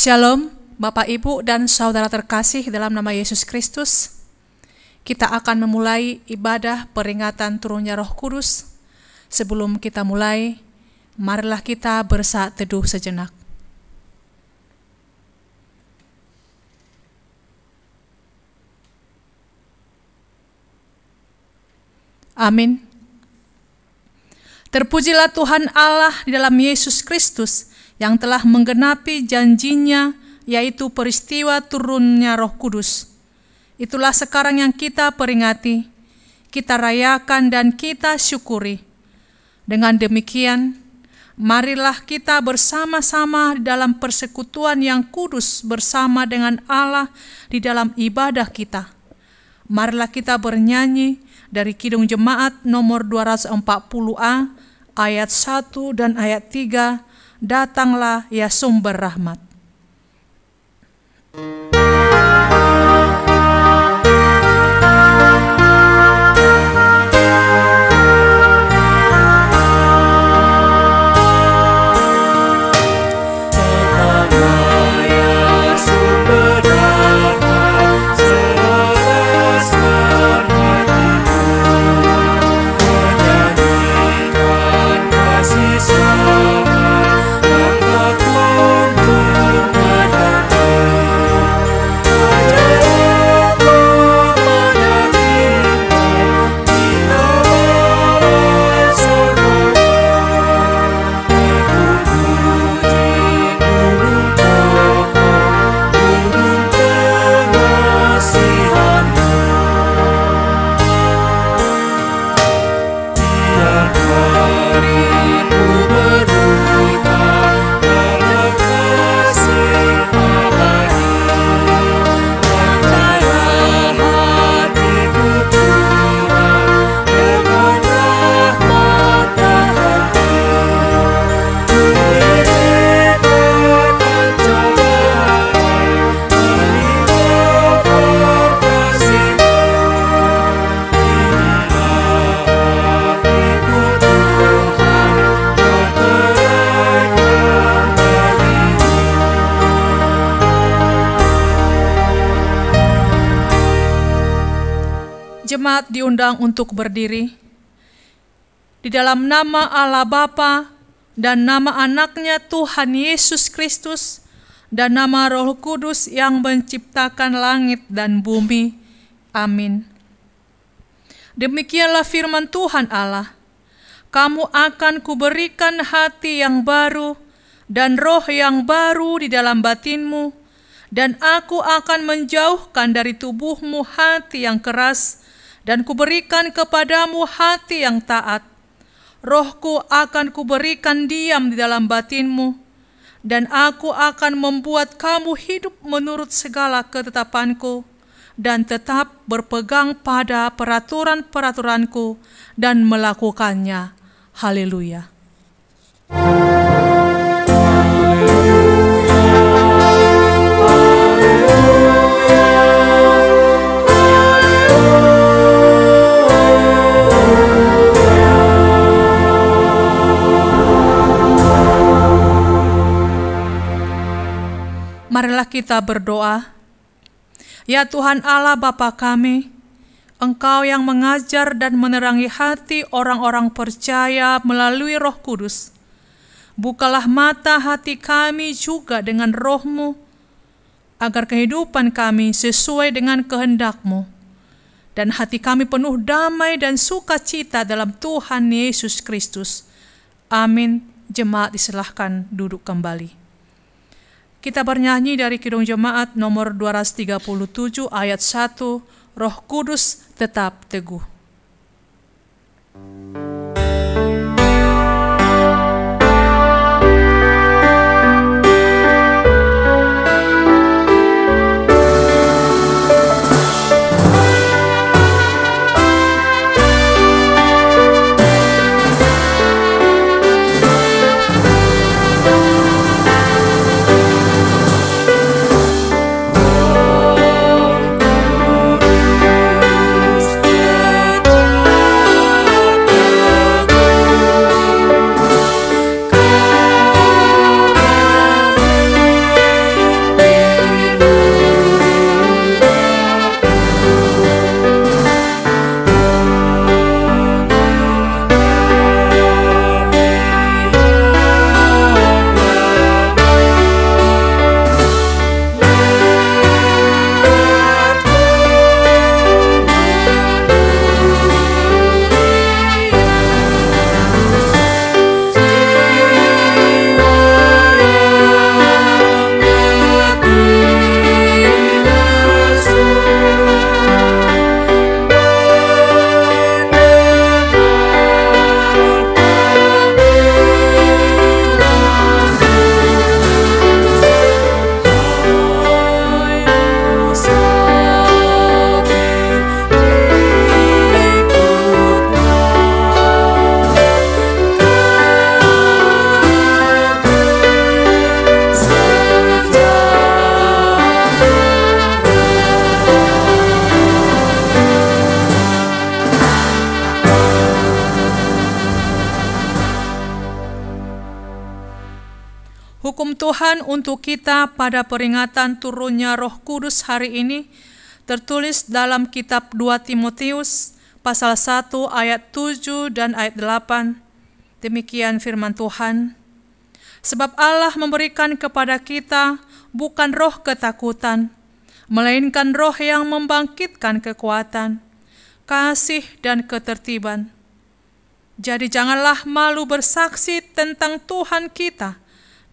Shalom, Bapak, Ibu, dan Saudara terkasih dalam nama Yesus Kristus. Kita akan memulai ibadah peringatan turunnya Roh Kudus. Sebelum kita mulai, marilah kita bersaat teduh sejenak. Amin. Terpujilah Tuhan Allah di dalam Yesus Kristus yang telah menggenapi janjinya, yaitu peristiwa turunnya Roh Kudus. Itulah sekarang yang kita peringati, kita rayakan dan kita syukuri. Dengan demikian, marilah kita bersama-sama dalam persekutuan yang kudus bersama dengan Allah di dalam ibadah kita. Marilah kita bernyanyi dari Kidung Jemaat nomor 240A, ayat 1 dan ayat 3, Datanglah ya sumber rahmat. Jemaat diundang untuk berdiri. Di dalam nama Allah Bapa dan nama anaknya Tuhan Yesus Kristus dan nama Roh Kudus yang menciptakan langit dan bumi. Amin. Demikianlah firman Tuhan Allah. Kamu akan kuberikan hati yang baru dan roh yang baru di dalam batinmu, dan aku akan menjauhkan dari tubuhmu hati yang keras, dan kuberikan kepadamu hati yang taat. Rohku akan kuberikan diam di dalam batinmu, dan aku akan membuat kamu hidup menurut segala ketetapanku, dan tetap berpegang pada peraturan-peraturanku dan melakukannya. Haleluya. Marilah kita berdoa. Ya Tuhan Allah Bapa kami, Engkau yang mengajar dan menerangi hati orang-orang percaya melalui Roh Kudus. Bukalah mata hati kami juga dengan Roh-Mu, agar kehidupan kami sesuai dengan kehendak-Mu, dan hati kami penuh damai dan sukacita dalam Tuhan Yesus Kristus. Amin. Jemaat disilahkan duduk kembali. Kita bernyanyi dari Kidung Jemaat nomor 237 ayat 1, Roh Kudus tetap teguh. Hukum Tuhan untuk kita pada peringatan turunnya Roh Kudus hari ini tertulis dalam kitab 2 Timotius pasal 1 ayat 7 dan ayat 8. Demikian firman Tuhan. Sebab Allah memberikan kepada kita bukan roh ketakutan, melainkan roh yang membangkitkan kekuatan, kasih dan ketertiban. Jadi janganlah malu bersaksi tentang Tuhan kita,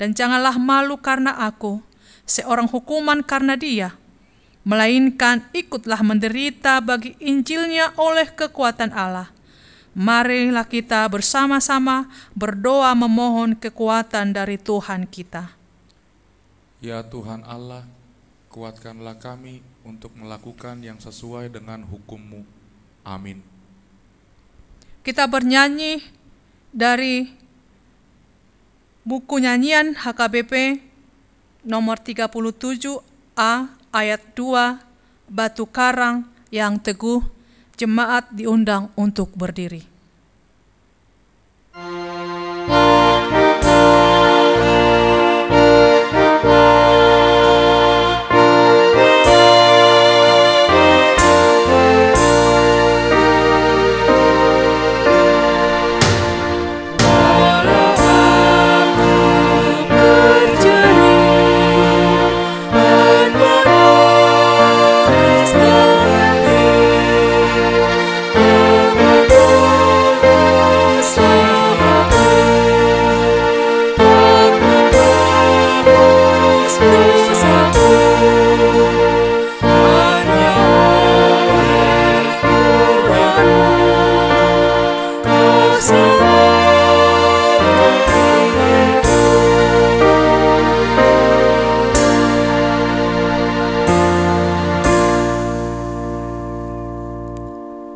dan janganlah malu karena aku, seorang hukuman karena Dia, melainkan ikutlah menderita bagi Injilnya oleh kekuatan Allah. Marilah kita bersama-sama berdoa memohon kekuatan dari Tuhan kita. Ya Tuhan Allah, kuatkanlah kami untuk melakukan yang sesuai dengan hukum-Mu. Amin. Kita bernyanyi dari buku nyanyian HKBP nomor 37A ayat 2, Batu Karang yang Teguh, jemaat diundang untuk berdiri.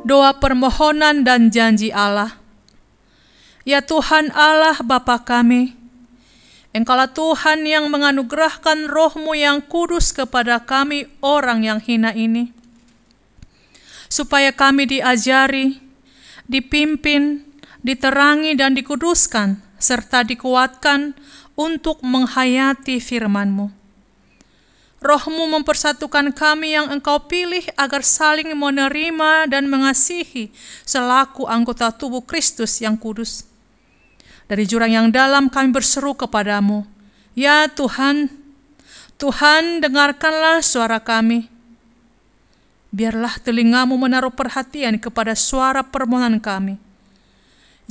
Doa permohonan dan janji Allah. Ya Tuhan Allah Bapa kami, Engkaulah Tuhan yang menganugerahkan Roh-Mu yang kudus kepada kami orang yang hina ini, supaya kami diajari, dipimpin, diterangi dan dikuduskan, serta dikuatkan untuk menghayati firman-Mu. Roh-Mu mempersatukan kami yang Engkau pilih agar saling menerima dan mengasihi selaku anggota tubuh Kristus yang kudus. Dari jurang yang dalam kami berseru kepadamu, ya Tuhan, Tuhan dengarkanlah suara kami. Biarlah telingamu menaruh perhatian kepada suara permohonan kami.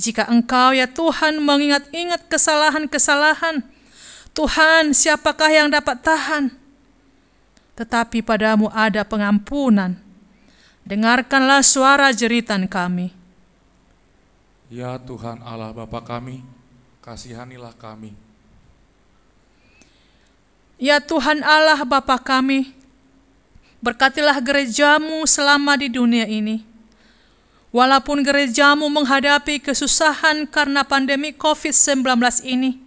Jika Engkau ya Tuhan mengingat-ingat kesalahan-kesalahan, Tuhan siapakah yang dapat tahan? Tetapi padamu ada pengampunan. Dengarkanlah suara jeritan kami. Ya Tuhan Allah Bapa kami, kasihanilah kami. Ya Tuhan Allah Bapa kami, berkatilah gereja-Mu selama di dunia ini. Walaupun gereja-Mu menghadapi kesusahan karena pandemi COVID-19 ini,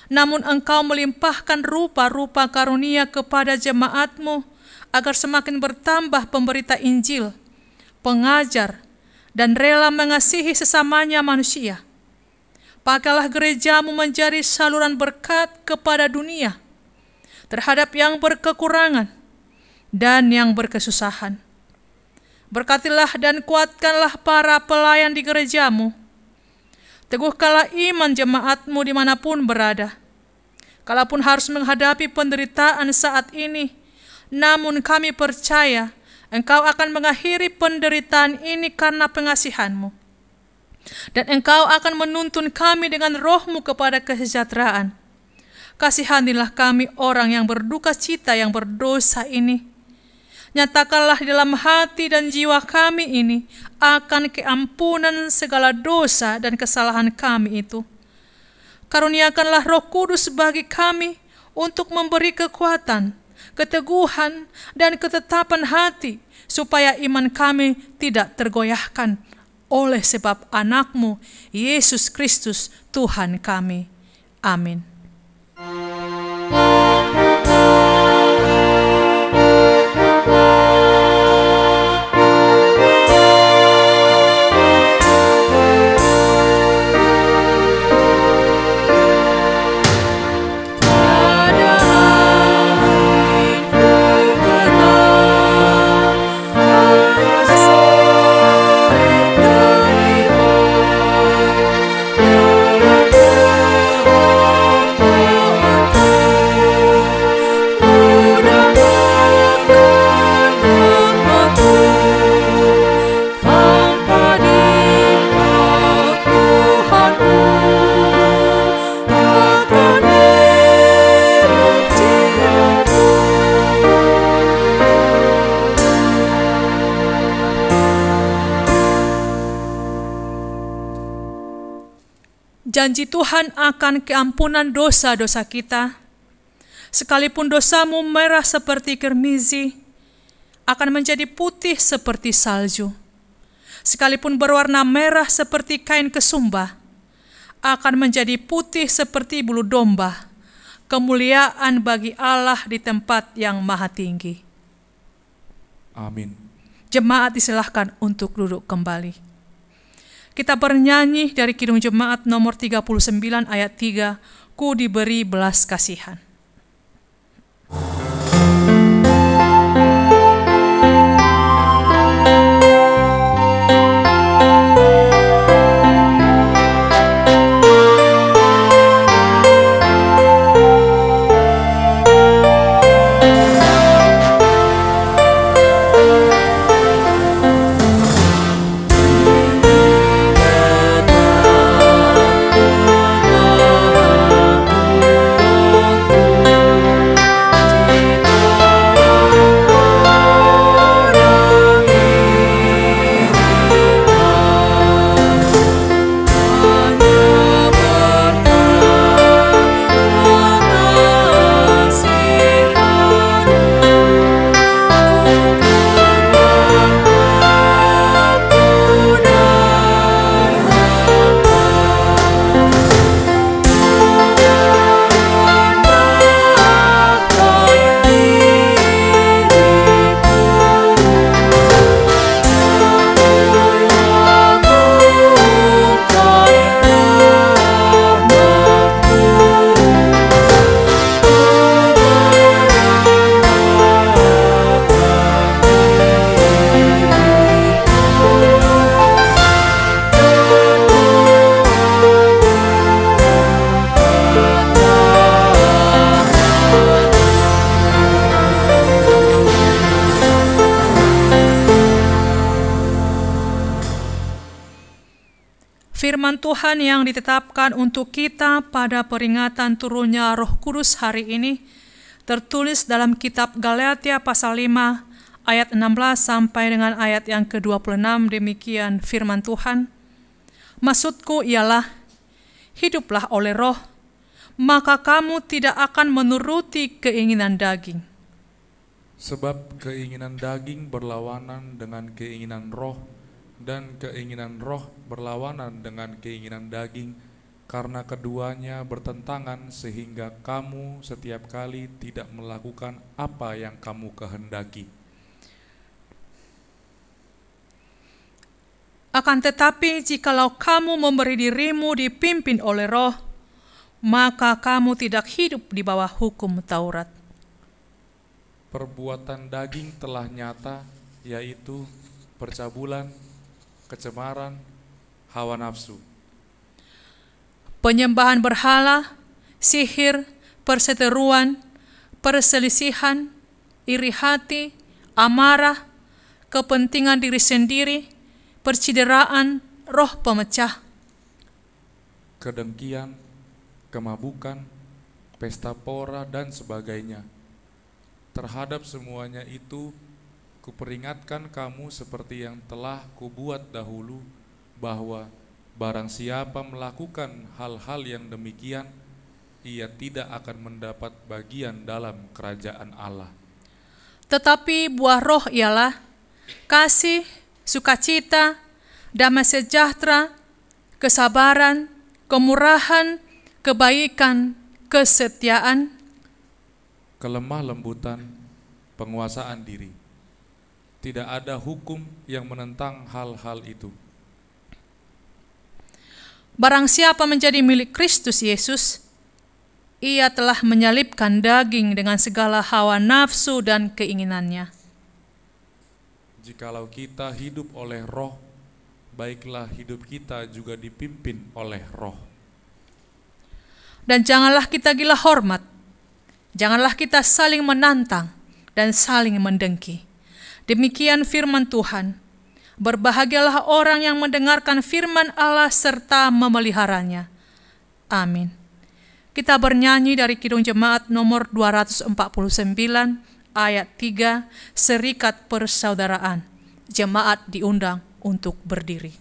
namun Engkau melimpahkan rupa-rupa karunia kepada jemaat-Mu agar semakin bertambah pemberita Injil, pengajar, dan rela mengasihi sesamanya manusia. Pakailah gereja-Mu menjadi saluran berkat kepada dunia terhadap yang berkekurangan dan yang berkesusahan. Berkatilah dan kuatkanlah para pelayan di gereja-Mu. Teguhkanlah iman jemaat-Mu dimanapun berada. Kalaupun harus menghadapi penderitaan saat ini, namun kami percaya Engkau akan mengakhiri penderitaan ini karena pengasihan-Mu. Dan Engkau akan menuntun kami dengan Roh-Mu kepada kesejahteraan. Kasihanilah kami orang yang berduka cita yang berdosa ini. Nyatakanlah dalam hati dan jiwa kami ini akan keampunan segala dosa dan kesalahan kami itu. Karuniakanlah Roh Kudus bagi kami untuk memberi kekuatan, keteguhan, dan ketetapan hati, supaya iman kami tidak tergoyahkan oleh sebab Anak-Mu, Yesus Kristus, Tuhan kami. Amin. Janji Tuhan akan keampunan dosa-dosa kita. Sekalipun dosamu merah seperti kirmizi, akan menjadi putih seperti salju. Sekalipun berwarna merah seperti kain kesumba, akan menjadi putih seperti bulu domba. Kemuliaan bagi Allah di tempat yang maha tinggi. Amin. Jemaat disilahkan untuk duduk kembali. Kita bernyanyi dari Kidung Jemaat nomor 39 ayat 3, Ku diberi belas kasihan. Firman Tuhan yang ditetapkan untuk kita pada peringatan turunnya Roh Kudus hari ini tertulis dalam kitab Galatia pasal 5 ayat 16 sampai dengan ayat yang ke-26. Demikian firman Tuhan. Maksudku ialah, hiduplah oleh Roh, maka kamu tidak akan menuruti keinginan daging. Sebab keinginan daging berlawanan dengan keinginan roh, dan keinginan roh berlawanan dengan keinginan daging, karena keduanya bertentangan sehingga kamu setiap kali tidak melakukan apa yang kamu kehendaki. Akan tetapi jikalau kamu memberi dirimu dipimpin oleh Roh, maka kamu tidak hidup di bawah hukum Taurat. Perbuatan daging telah nyata, yaitu percabulan, kecemaran, hawa nafsu, penyembahan berhala, sihir, perseteruan, perselisihan, iri hati, amarah, kepentingan diri sendiri, percideraan, roh pemecah, kedengkian, kemabukan, pesta pora, dan sebagainya. Terhadap semuanya itu, kuperingatkan kamu seperti yang telah kubuat dahulu, bahwa barang siapa melakukan hal-hal yang demikian, ia tidak akan mendapat bagian dalam kerajaan Allah. Tetapi buah roh ialah kasih, sukacita, damai sejahtera, kesabaran, kemurahan, kebaikan, kesetiaan, kelemah lembutan, penguasaan diri. Tidak ada hukum yang menentang hal-hal itu. Barang siapa menjadi milik Kristus Yesus, ia telah menyalibkan daging dengan segala hawa nafsu dan keinginannya. Jikalau kita hidup oleh roh, baiklah hidup kita juga dipimpin oleh roh. Dan janganlah kita gila hormat, janganlah kita saling menantang dan saling mendengki. Demikian firman Tuhan. Berbahagialah orang yang mendengarkan firman Allah serta memeliharanya. Amin. Kita bernyanyi dari Kidung Jemaat nomor 249 ayat 3, Serikat Persaudaraan. Jemaat diundang untuk berdiri.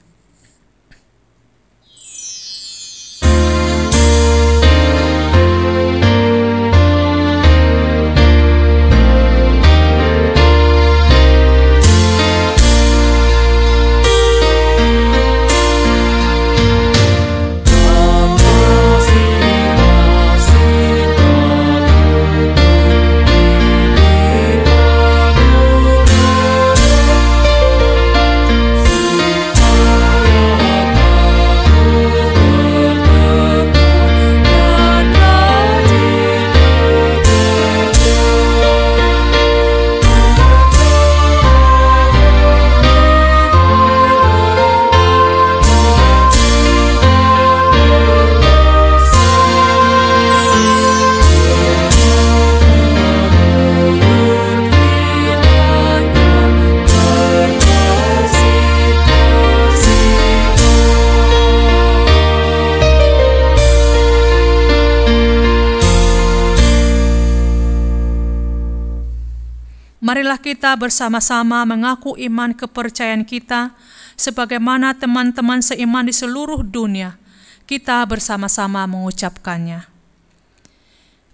Marilah kita bersama-sama mengaku iman kepercayaan kita sebagaimana teman-teman seiman di seluruh dunia. Kita bersama-sama mengucapkannya.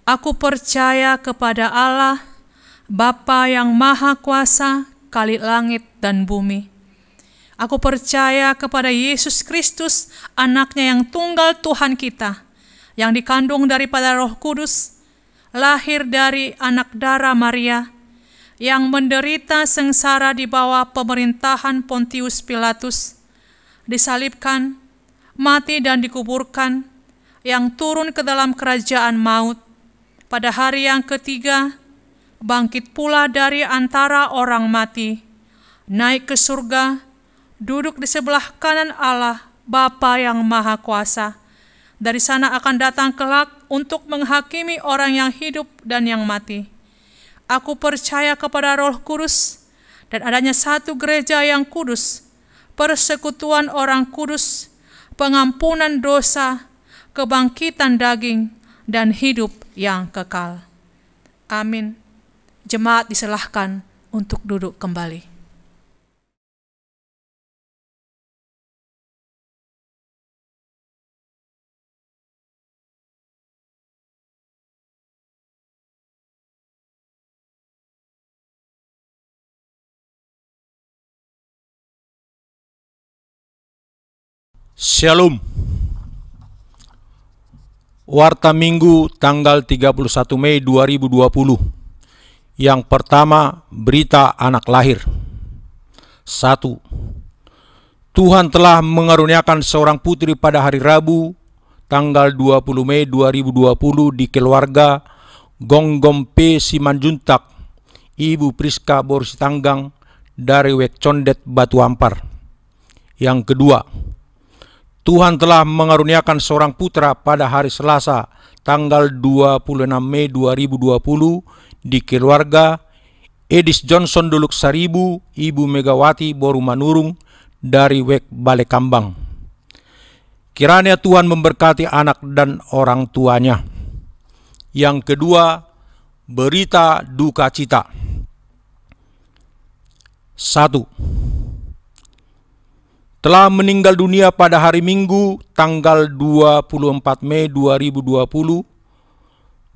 Aku percaya kepada Allah, Bapa yang Maha Kuasa, Khalik langit dan bumi. Aku percaya kepada Yesus Kristus, anaknya yang tunggal Tuhan kita, yang dikandung daripada Roh Kudus, lahir dari anak darah Maria, yang menderita sengsara di bawah pemerintahan Pontius Pilatus, disalibkan, mati dan dikuburkan, yang turun ke dalam kerajaan maut, pada hari yang ketiga, bangkit pula dari antara orang mati, naik ke surga, duduk di sebelah kanan Allah, Bapa yang Maha Kuasa. Dari sana akan datang kelak untuk menghakimi orang yang hidup dan yang mati. Aku percaya kepada Roh Kudus dan adanya satu gereja yang kudus, persekutuan orang kudus, pengampunan dosa, kebangkitan daging, dan hidup yang kekal. Amin. Jemaat disilahkan untuk duduk kembali. Shalom. Warta Minggu tanggal 31 Mei 2020. Yang pertama, berita anak lahir. 1. Tuhan telah mengaruniakan seorang putri pada hari Rabu tanggal 20 Mei 2020 di keluarga Gonggompe Simanjuntak, Ibu Priska Borsitanggang dari Wek Condet Batu Ampar. Yang kedua, Tuhan telah mengaruniakan seorang putra pada hari Selasa tanggal 26 Mei 2020 di keluarga Edis Johnson Duluk Saribu, Ibu Megawati Boru Manurung dari Wek Balekambang. Kiranya Tuhan memberkati anak dan orang tuanya. Yang kedua, berita duka cita. 1. Telah meninggal dunia pada hari Minggu tanggal 24 Mei 2020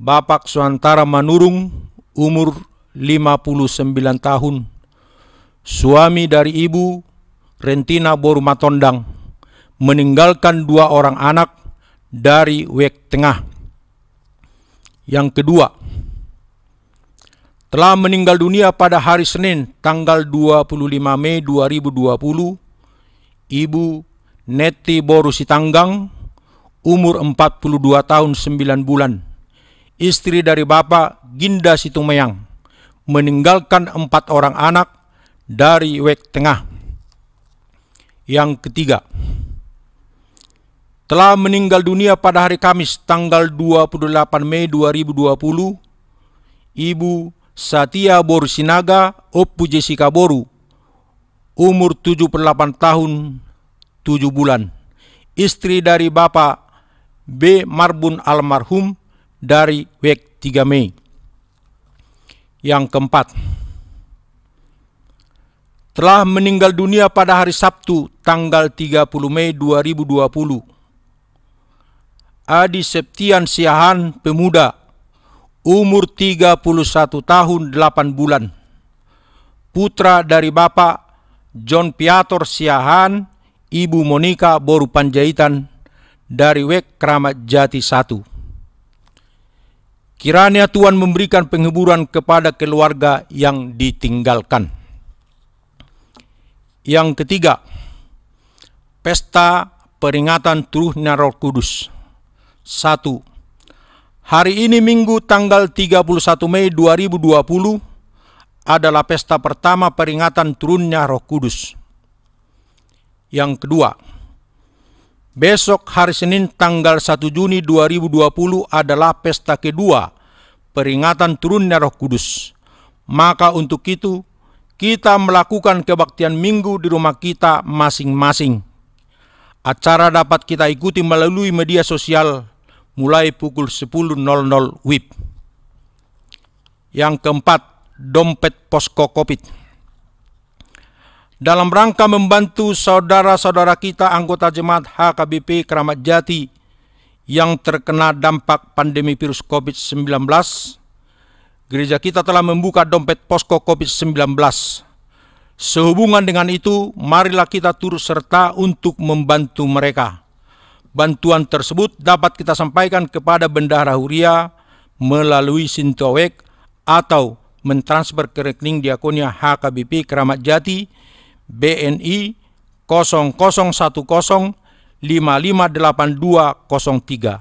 Bapak Suantara Manurung, umur 59 tahun, suami dari Ibu Rentina Boru Matondang, meninggalkan 2 orang anak dari Wek Tengah. Yang kedua, telah meninggal dunia pada hari Senin tanggal 25 Mei 2020 Ibu Neti Boru Sitanggang, umur 42 tahun 9 bulan, istri dari Bapak Ginda Situmeyang, meninggalkan 4 orang anak dari Wek Tengah. Yang ketiga, telah meninggal dunia pada hari Kamis tanggal 28 Mei 2020 Ibu Satia Boru Sinaga Oppu Jessica Boru, umur 78 tahun 7 bulan, istri dari Bapak B. Marbun almarhum dari Wek 3 Mei. Yang keempat, telah meninggal dunia pada hari Sabtu tanggal 30 Mei 2020 Adi Septian Siahan, pemuda, umur 31 tahun 8 bulan, putra dari Bapak John Piator Siahan, Ibu Monika Boru Panjaitan dari Wek Kramat Jati 1. Kiranya Tuhan memberikan penghiburan kepada keluarga yang ditinggalkan. Yang ketiga, pesta peringatan turunnya Roh Kudus. 1. Hari ini Minggu tanggal 31 Mei 2020 adalah pesta pertama peringatan turunnya Roh Kudus. Yang kedua, besok hari Senin tanggal 1 Juni 2020 adalah pesta kedua peringatan turunnya Roh Kudus. Maka untuk itu, kita melakukan kebaktian minggu di rumah kita masing-masing. Acara dapat kita ikuti melalui media sosial mulai pukul 10.00 WIB. Yang keempat, dompet posko COVID. Dalam rangka membantu saudara-saudara kita anggota jemaat HKBP Keramat Jati yang terkena dampak pandemi virus COVID-19, gereja kita telah membuka dompet posko COVID-19. Sehubungan dengan itu, marilah kita turut serta untuk membantu mereka. Bantuan tersebut dapat kita sampaikan kepada Bendahara Huria melalui Sintowek atau mentransfer ke rekening Diakonia HKBP Keramat Jati BNI 0010558203.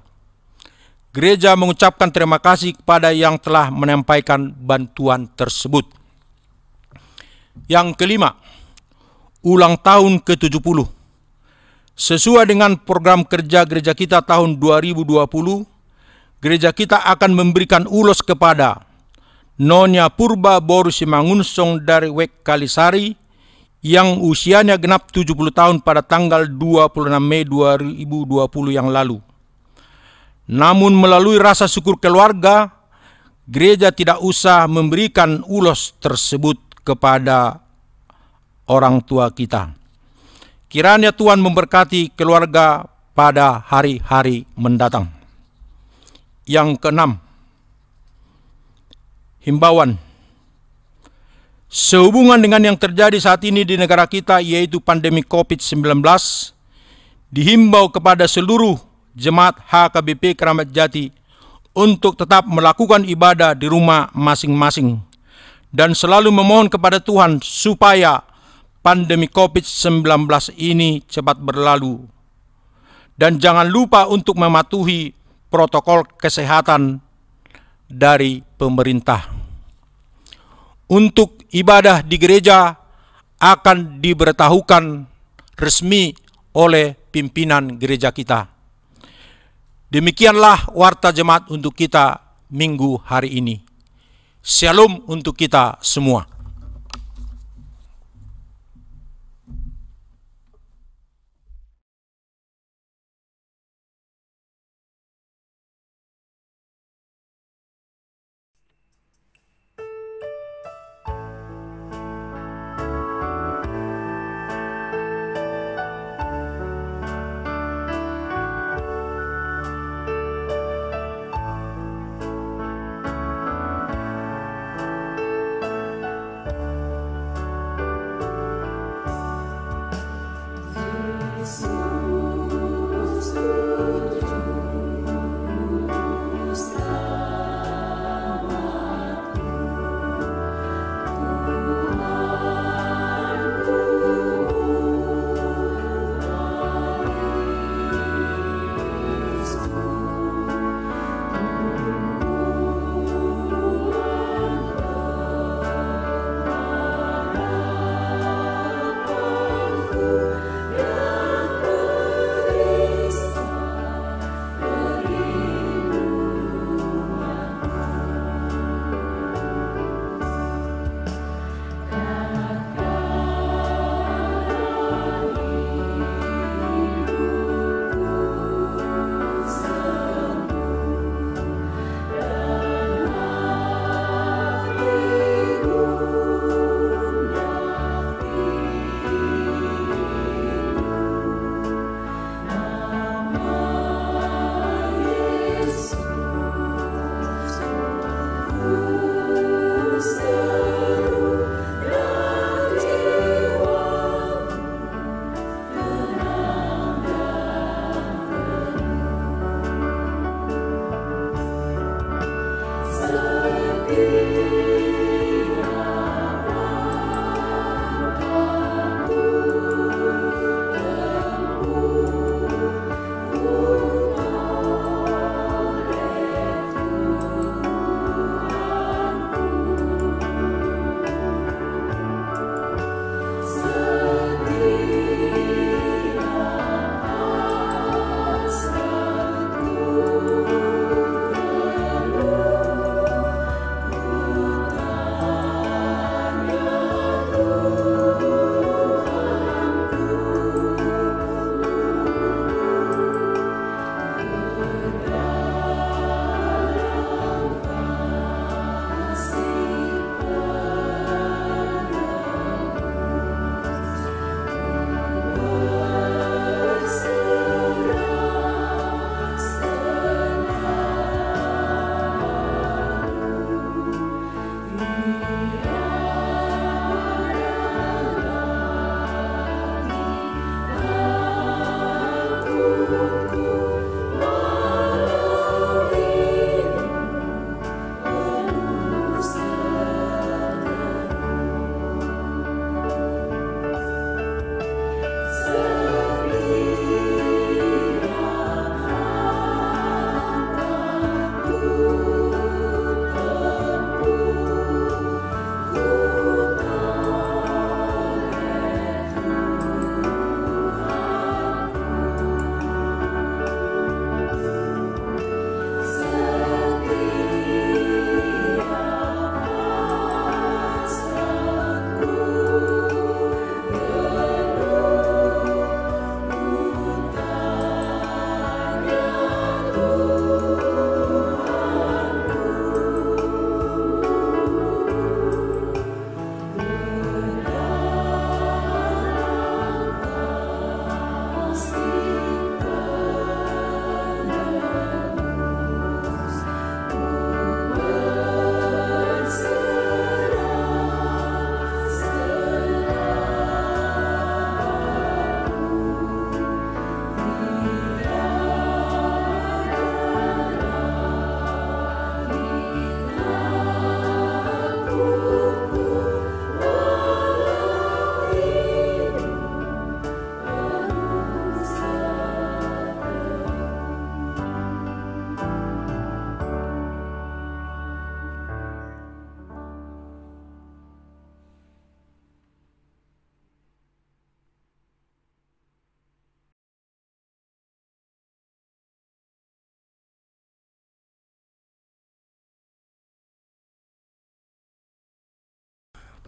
Gereja mengucapkan terima kasih kepada yang telah menyampaikan bantuan tersebut. Yang kelima, ulang tahun ke-70. Sesuai dengan program kerja gereja kita tahun 2020, gereja kita akan memberikan ulos kepada Nonya Purba Boru Simangunsong dari Wek Kalisari yang usianya genap 70 tahun pada tanggal 26 Mei 2020 yang lalu. Namun melalui rasa syukur keluarga, gereja tidak usah memberikan ulos tersebut kepada orang tua kita. Kiranya Tuhan memberkati keluarga pada hari-hari mendatang. Yang keenam, himbauan. Sehubungan dengan yang terjadi saat ini di negara kita, yaitu pandemi COVID-19, dihimbau kepada seluruh jemaat HKBP Keramat Jati untuk tetap melakukan ibadah di rumah masing-masing dan selalu memohon kepada Tuhan supaya pandemi COVID-19 ini cepat berlalu. Dan jangan lupa untuk mematuhi protokol kesehatan dari pemerintah. Untuk ibadah di gereja akan diberitahukan resmi oleh pimpinan gereja kita. Demikianlah warta jemaat untuk kita minggu hari ini. Shalom untuk kita semua.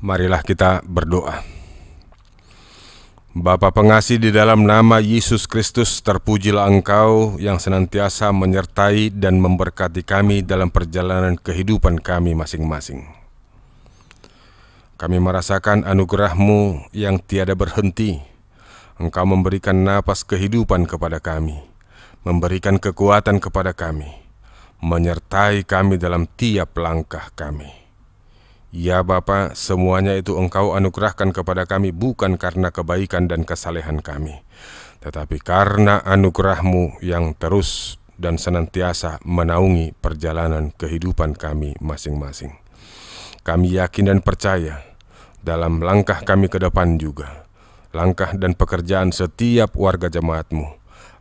Marilah kita berdoa. Bapa pengasih, di dalam nama Yesus Kristus, terpujilah Engkau yang senantiasa menyertai dan memberkati kami dalam perjalanan kehidupan kami masing-masing. Kami merasakan anugerah-Mu yang tiada berhenti. Engkau memberikan napas kehidupan kepada kami, memberikan kekuatan kepada kami, menyertai kami dalam tiap langkah kami. Ya Bapa, semuanya itu Engkau anugerahkan kepada kami bukan karena kebaikan dan kesalehan kami, tetapi karena anugerah-Mu yang terus dan senantiasa menaungi perjalanan kehidupan kami masing-masing. Kami yakin dan percaya dalam langkah kami ke depan juga, langkah dan pekerjaan setiap warga jemaat-Mu,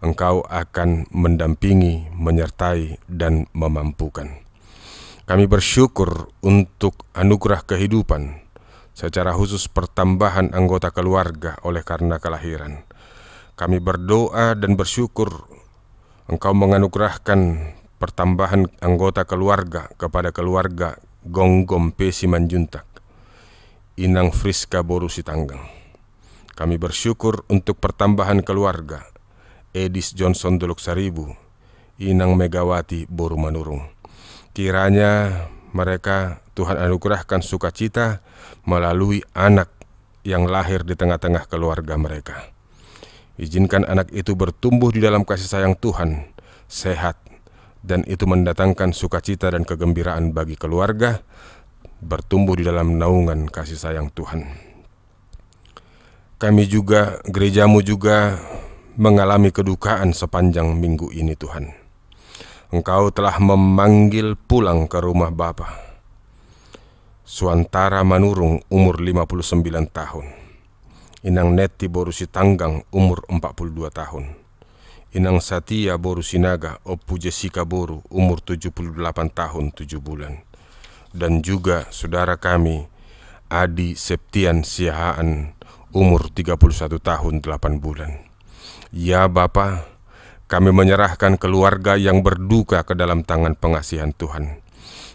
Engkau akan mendampingi, menyertai, dan memampukan. Kami bersyukur untuk anugerah kehidupan, secara khusus pertambahan anggota keluarga oleh karena kelahiran. Kami berdoa dan bersyukur Engkau menganugerahkan pertambahan anggota keluarga kepada keluarga Gonggom P. Simanjuntak, Inang Friska Boru Sitanggang. Kami bersyukur untuk pertambahan keluarga Edis Johnson Dolok Saribu, Inang Megawati Boru Manurung. Kiranya mereka Tuhan anugerahkan sukacita melalui anak yang lahir di tengah-tengah keluarga mereka. Izinkan anak itu bertumbuh di dalam kasih sayang Tuhan, sehat, dan itu mendatangkan sukacita dan kegembiraan bagi keluarga, bertumbuh di dalam naungan kasih sayang Tuhan. Kami juga, gereja-Mu juga mengalami kedukaan sepanjang minggu ini Tuhan. Engkau telah memanggil pulang ke rumah Bapa Suantara Manurung umur 59 tahun, Inang Neti Boru Sitanggang umur 42 tahun, Inang Satia Boru Sinaga Opu Jessica Boru umur 78 tahun 7 bulan, dan juga saudara kami Adi Septian Siahaan umur 31 tahun 8 bulan. Ya Bapa, kami menyerahkan keluarga yang berduka ke dalam tangan pengasihan Tuhan.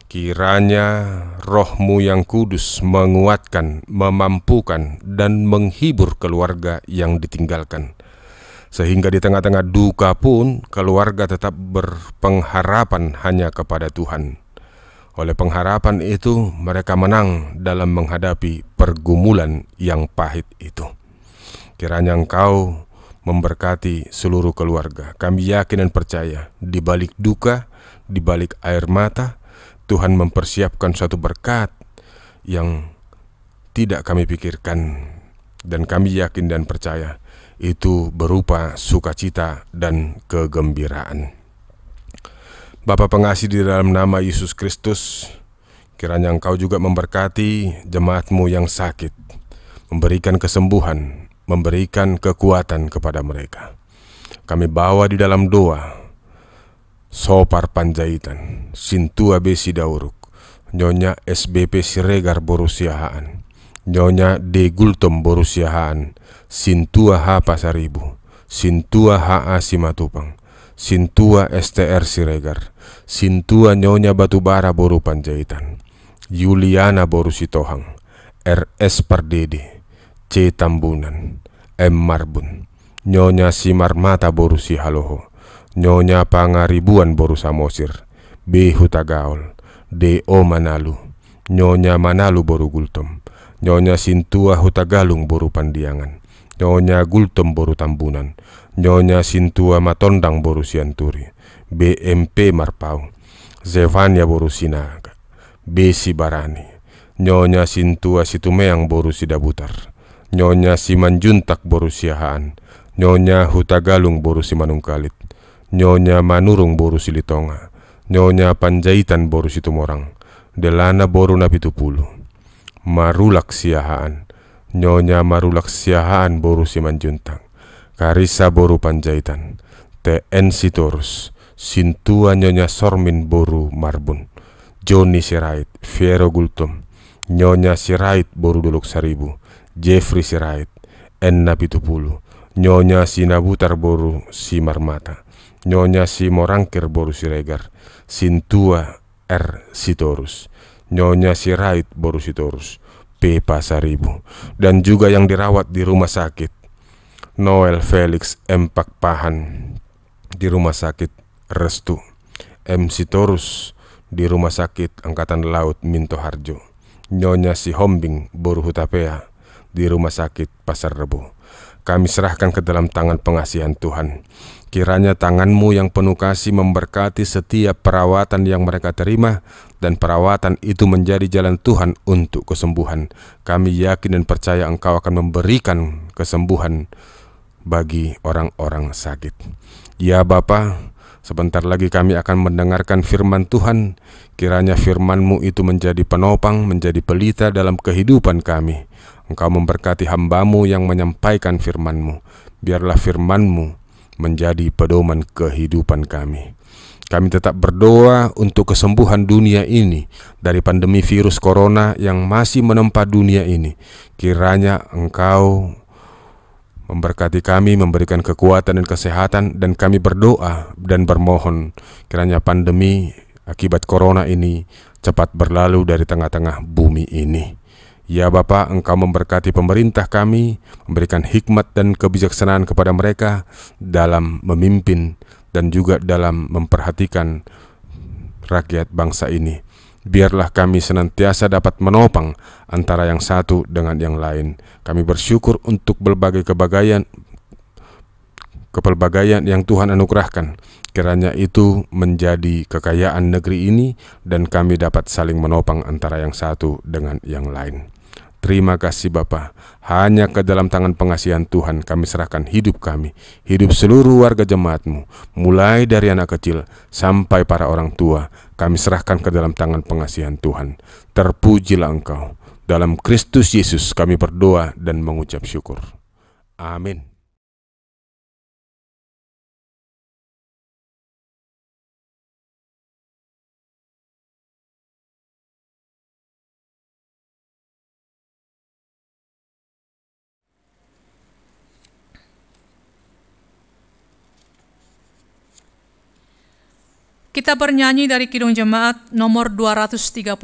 Kiranya Roh-Mu yang kudus menguatkan, memampukan, dan menghibur keluarga yang ditinggalkan. Sehingga di tengah-tengah duka pun, keluarga tetap berpengharapan hanya kepada Tuhan. Oleh pengharapan itu, mereka menang dalam menghadapi pergumulan yang pahit itu. Kiranya Engkau memberkati seluruh keluarga. Kami yakin dan percaya di balik duka, di balik air mata, Tuhan mempersiapkan suatu berkat yang tidak kami pikirkan, dan kami yakin dan percaya itu berupa sukacita dan kegembiraan. Bapa pengasih, di dalam nama Yesus Kristus, kiranya Engkau juga memberkati jemaat-Mu yang sakit, memberikan kesembuhan, memberikan kekuatan kepada mereka. Kami bawa di dalam doa Sopar Panjaitan, Sintua Besi Dauruk, Nyonya SBP Siregar Boru Siahaan, Nyonya D. Gultom Boru Siahaan, Sintua H. Pasaribu, Sintua H.A. Simatupang, Sintua STR Siregar, Sintua Nyonya Batubara Boru Panjaitan, Yuliana Boru Sitohang, RS Pardede, C. Tambunan, M. Marbun, Nyonya Simarmata Boru Sihaloho, Nyonya Pangaribuan Boru Samosir, B. Hutagaol, D. O. Manalu, Nyonya Manalu Boru Gultom, Nyonya Sintua Hutagalung Boru Pandiangan, Nyonya Gultom Boru Tambunan, Nyonya Sintua Matondang Boru Sianturi, BMP Marpau, Zevania Boru Sinaga, B. Sibarani, Nyonya Sintua Situmeang Boru Sidabutar, Nyonya Simanjuntak Boru Siahaan, Nyonya Hutagalung Boru Simanungkalit, Nyonya Manurung Boru Silitonga, Nyonya Panjaitan Boru Situmorang, Delana Boru Napitupulu, Marulak Siahaan, Nyonya Marulak Siahaan Boru Simanjuntak, Karisa Boru Panjaitan, TN Sitorus, Sintua Nyonya Sormin Boru Marbun, Joni Sirait, Fiero Gultom, Nyonya Sirait Boru Dolok Saribu, Jeffrey Sirait, N. Napitupulu, Nyonya Sinabutar Boru Simarmata, Nyonya Simorangkir Boru Siregar, Sintua R. Sitorus, Nyonya Sirait Boru Sitorus, P. Pasaribu, dan juga yang dirawat di rumah sakit Noel Felix M. Pakpahan di rumah sakit Restu, M. Sitorus di rumah sakit Angkatan Laut Minto Harjo, Nyonya Sihombing Boru Hutapea di rumah sakit Pasar Rebo. Kami serahkan ke dalam tangan pengasihan Tuhan. Kiranya tangan-Mu yang penuh kasih memberkati setiap perawatan yang mereka terima, dan perawatan itu menjadi jalan Tuhan untuk kesembuhan. Kami yakin dan percaya Engkau akan memberikan kesembuhan bagi orang-orang sakit. Ya Bapa, sebentar lagi kami akan mendengarkan firman Tuhan. Kiranya firman-Mu itu menjadi penopang, menjadi pelita dalam kehidupan kami. Engkau memberkati hamba-Mu yang menyampaikan firman-Mu. Biarlah firman-Mu menjadi pedoman kehidupan kami. Kami tetap berdoa untuk kesembuhan dunia ini dari pandemi virus corona yang masih menempa dunia ini. Kiranya Engkau memberkati kami, memberikan kekuatan dan kesehatan, dan kami berdoa dan bermohon kiranya pandemi akibat corona ini cepat berlalu dari tengah-tengah bumi ini. Ya Bapa, Engkau memberkati pemerintah kami, memberikan hikmat dan kebijaksanaan kepada mereka dalam memimpin dan juga dalam memperhatikan rakyat bangsa ini. Biarlah kami senantiasa dapat menopang antara yang satu dengan yang lain. Kami bersyukur untuk berbagai kepelbagaian yang Tuhan anugerahkan. Kiranya itu menjadi kekayaan negeri ini, dan kami dapat saling menopang antara yang satu dengan yang lain. Terima kasih Bapa. Hanya ke dalam tangan pengasihan Tuhan kami serahkan hidup kami, hidup seluruh warga jemaat-Mu, mulai dari anak kecil sampai para orang tua. Kami serahkan ke dalam tangan pengasihan Tuhan. Terpujilah Engkau. Dalam Kristus Yesus kami berdoa dan mengucap syukur. Amin. Kita bernyanyi dari Kidung Jemaat nomor 235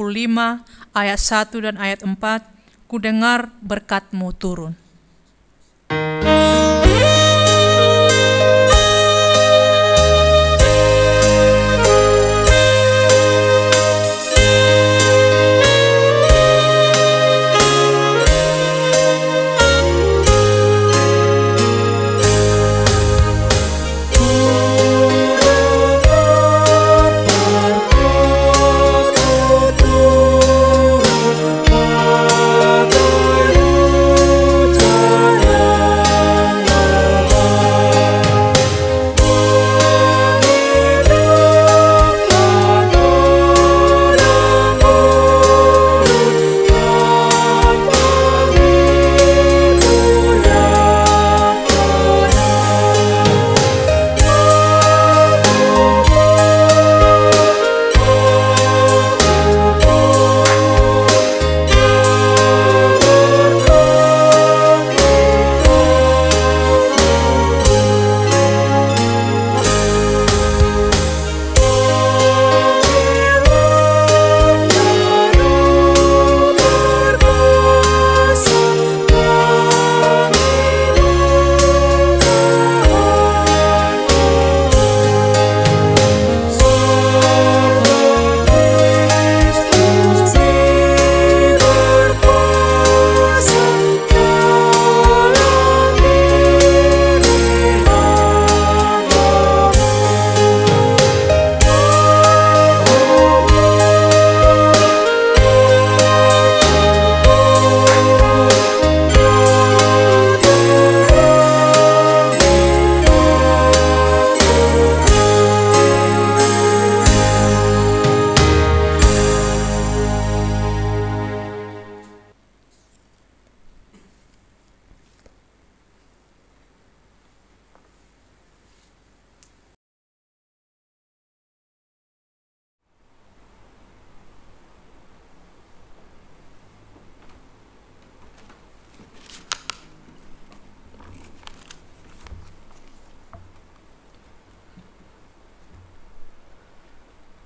ayat 1 dan ayat 4, Ku dengar berkat-Mu turun.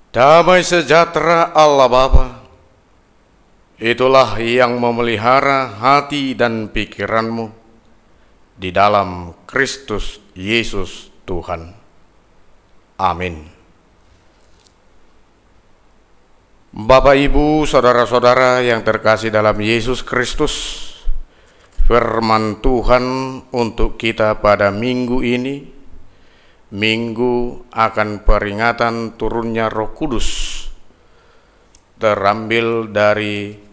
Damai sejahtera Allah Bapa, Itulah yang memelihara hati dan pikiranmu di dalam Kristus Yesus Tuhan. Amin. Bapak, Ibu, saudara-saudara yang terkasih dalam Yesus Kristus, firman Tuhan untuk kita pada minggu ini, minggu akan peringatan turunnya Roh Kudus, terambil dari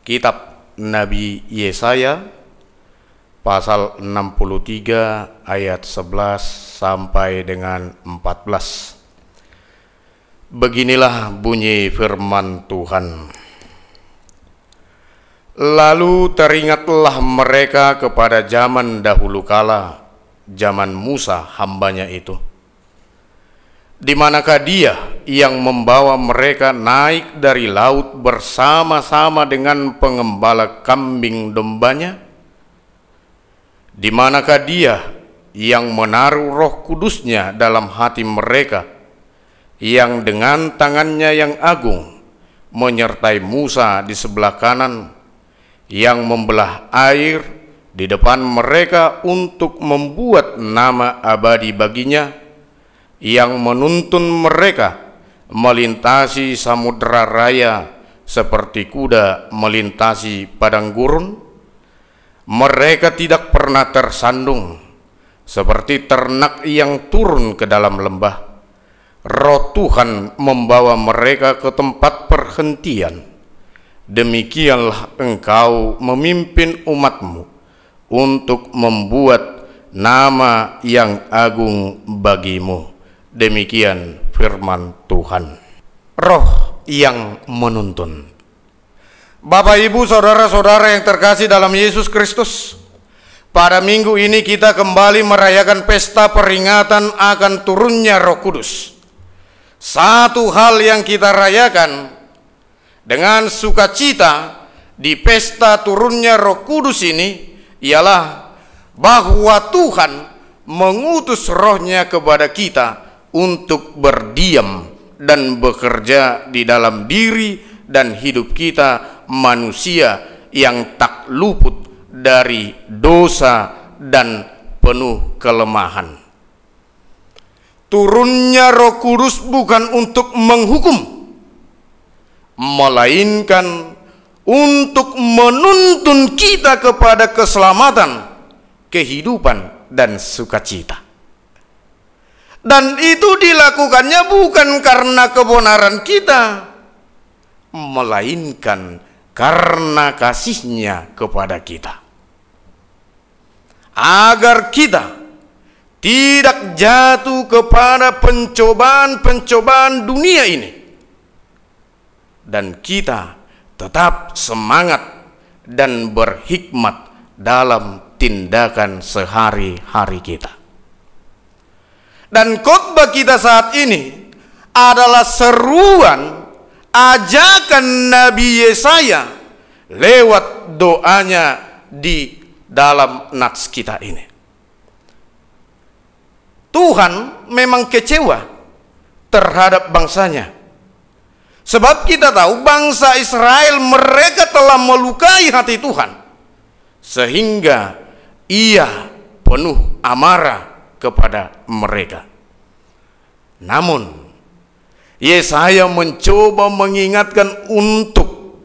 kitab Nabi Yesaya pasal 63 ayat 11 sampai dengan 14. Beginilah bunyi firman Tuhan. Lalu teringatlah mereka kepada zaman dahulu kala, zaman Musa hambanya itu. Di manakah dia yang membawa mereka naik dari laut bersama-sama dengan pengembala kambing dombanya? Di manakah dia yang menaruh Roh Kudusnya dalam hati mereka, yang dengan tangannya yang agung menyertai Musa di sebelah kanan, yang membelah air di depan mereka untuk membuat nama abadi baginya, yang menuntun mereka melintasi samudera raya seperti kuda melintasi padang gurun? Mereka tidak pernah tersandung seperti ternak yang turun ke dalam lembah. Roh Tuhan membawa mereka ke tempat perhentian. Demikianlah engkau memimpin umatmu untuk membuat nama yang agung bagimu. Demikian firman Tuhan. Roh yang menuntun. Bapak, Ibu, saudara-saudara yang terkasih dalam Yesus Kristus, pada minggu ini kita kembali merayakan pesta peringatan akan turunnya Roh Kudus. Satu hal yang kita rayakan dengan sukacita di pesta turunnya Roh Kudus ini ialah bahwa Tuhan mengutus Roh-Nya kepada kita untuk berdiam dan bekerja di dalam diri dan hidup kita manusia yang tak luput dari dosa dan penuh kelemahan. Turunnya Roh Kudus bukan untuk menghukum, melainkan untuk menuntun kita kepada keselamatan, kehidupan, dan sukacita. Dan itu dilakukannya bukan karena kebenaran kita, melainkan karena kasih-Nya kepada kita, agar kita tidak jatuh kepada pencobaan-pencobaan dunia ini, dan kita tetap semangat dan berhikmat dalam tindakan sehari-hari kita. Dan khotbah kita saat ini adalah seruan ajakan Nabi Yesaya lewat doanya di dalam nats kita ini. Tuhan memang kecewa terhadap bangsanya, sebab kita tahu bangsa Israel mereka telah melukai hati Tuhan, sehingga Ia penuh amarah kepada mereka. Namun Yesaya mencoba mengingatkan untuk